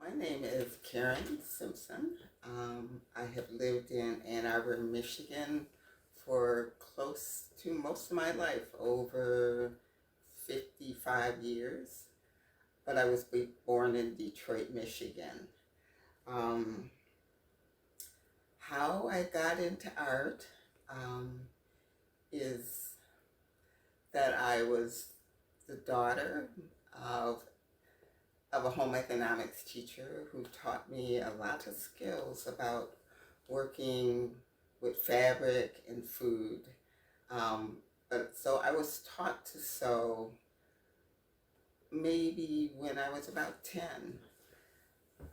My name is Karen Simpson. I have lived in Ann Arbor, Michigan for close to most of my life, over 55 years. But I was born in Detroit, Michigan. Um, how I got into art is that I was the daughter of a home economics teacher who taught me a lot of skills about working with fabric and food. But so I was taught to sew maybe when I was about 10.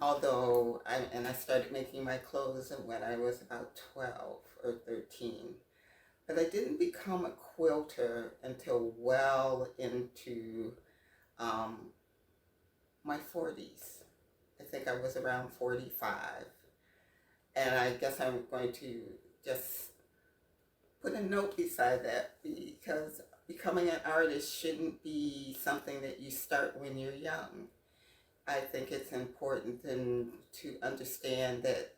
I started making my clothes when I was about 12 or 13. But I didn't become a quilter until well into um, my 40s. I think I was around 45. And I guess I'm going to just put a note beside that, because becoming an artist shouldn't be something that you start when you're young. I think it's important to understand that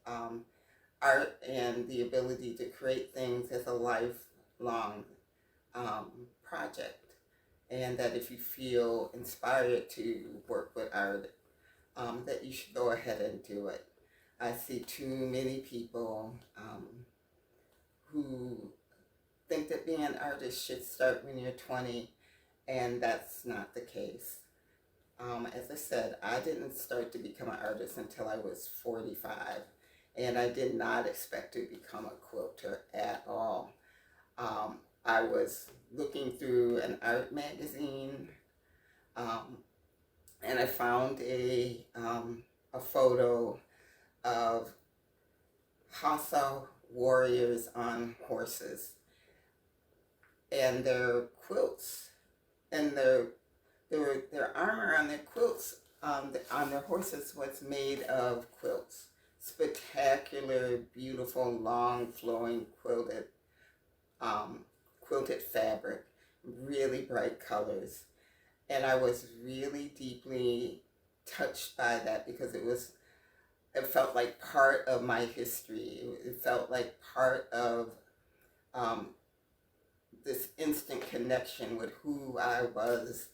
art and the ability to create things is a lifelong project, and that if you feel inspired to work with art, that you should go ahead and do it. I see too many people who think that being an artist should start when you're 20, and that's not the case. As I said, I didn't start to become an artist until I was 45, and I did not expect to become a quilter at all. I was looking through an art magazine, and I found a photo of Hausa warriors on horses, and their quilts, and their armor on their quilts, on their horses, was made of quilts. Spectacular, beautiful, long, flowing quilted fabric, really bright colors. And I was really deeply touched by that, because it felt like part of my history. It felt like part of this instant connection with who I was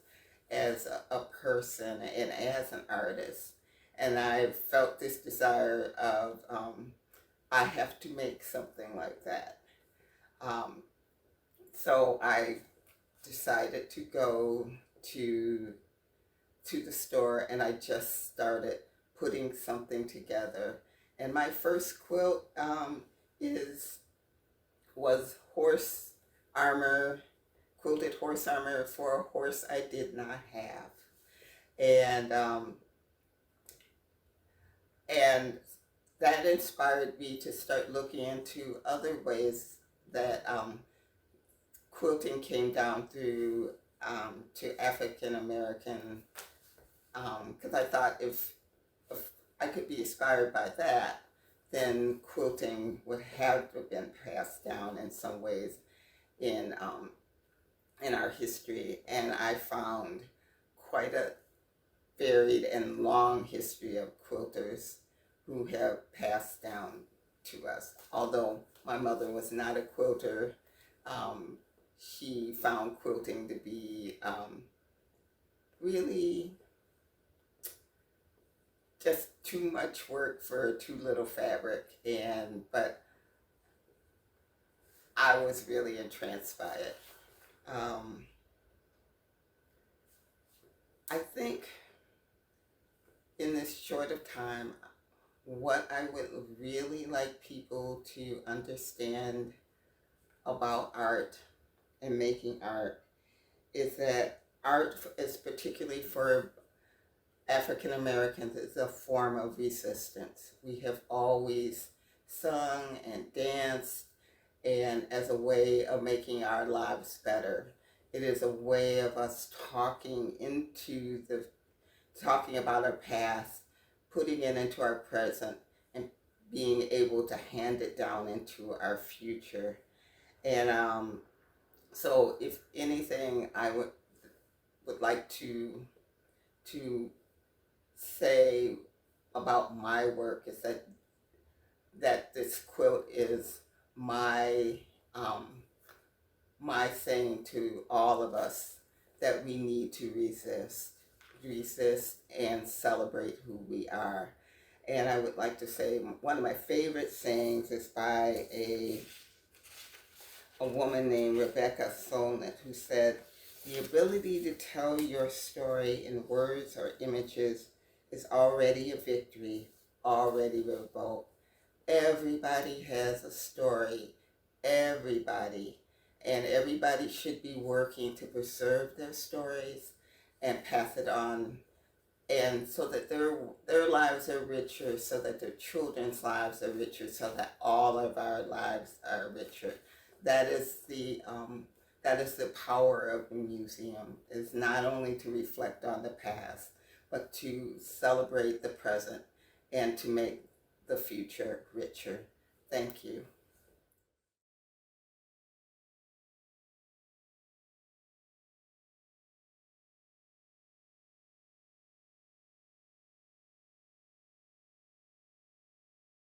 as a person and as an artist. And I felt this desire of, I have to make something like that. So I decided to go to the store, and I just started putting something together. And my first quilt was horse armor, quilted horse armor for a horse I did not have. And that inspired me to start looking into other ways that quilting came down through to African American, because I thought if I could be inspired by that, then quilting would have to have been passed down in some ways in our history. And I found quite a varied and long history of quilters who have passed down to us. Although my mother was not a quilter, she found quilting to be really just too much work for too little fabric. But I was really entranced by it. I think in this short of time, what I would really like people to understand about art and making art is that art is, particularly for African Americans, is a form of resistance. We have always sung and danced, and as a way of making our lives better. It is a way of us talking about our past, putting it into our present, and being able to hand it down into our future. And so, if anything, I would like to say about my work is that this quilt is my um, my saying to all of us that we need to resist and celebrate who we are. And I would like to say one of my favorite sayings is by a woman named Rebecca Solnit, who said, "The ability to tell your story in words or images is already a victory, already a revolt." Everybody has a story, everybody, and everybody should be working to preserve their stories and pass it on, and so that their lives are richer, so that their children's lives are richer, so that all of our lives are richer. That is the power of the museum, is not only to reflect on the past, but to celebrate the present and to make the future richer. Thank you.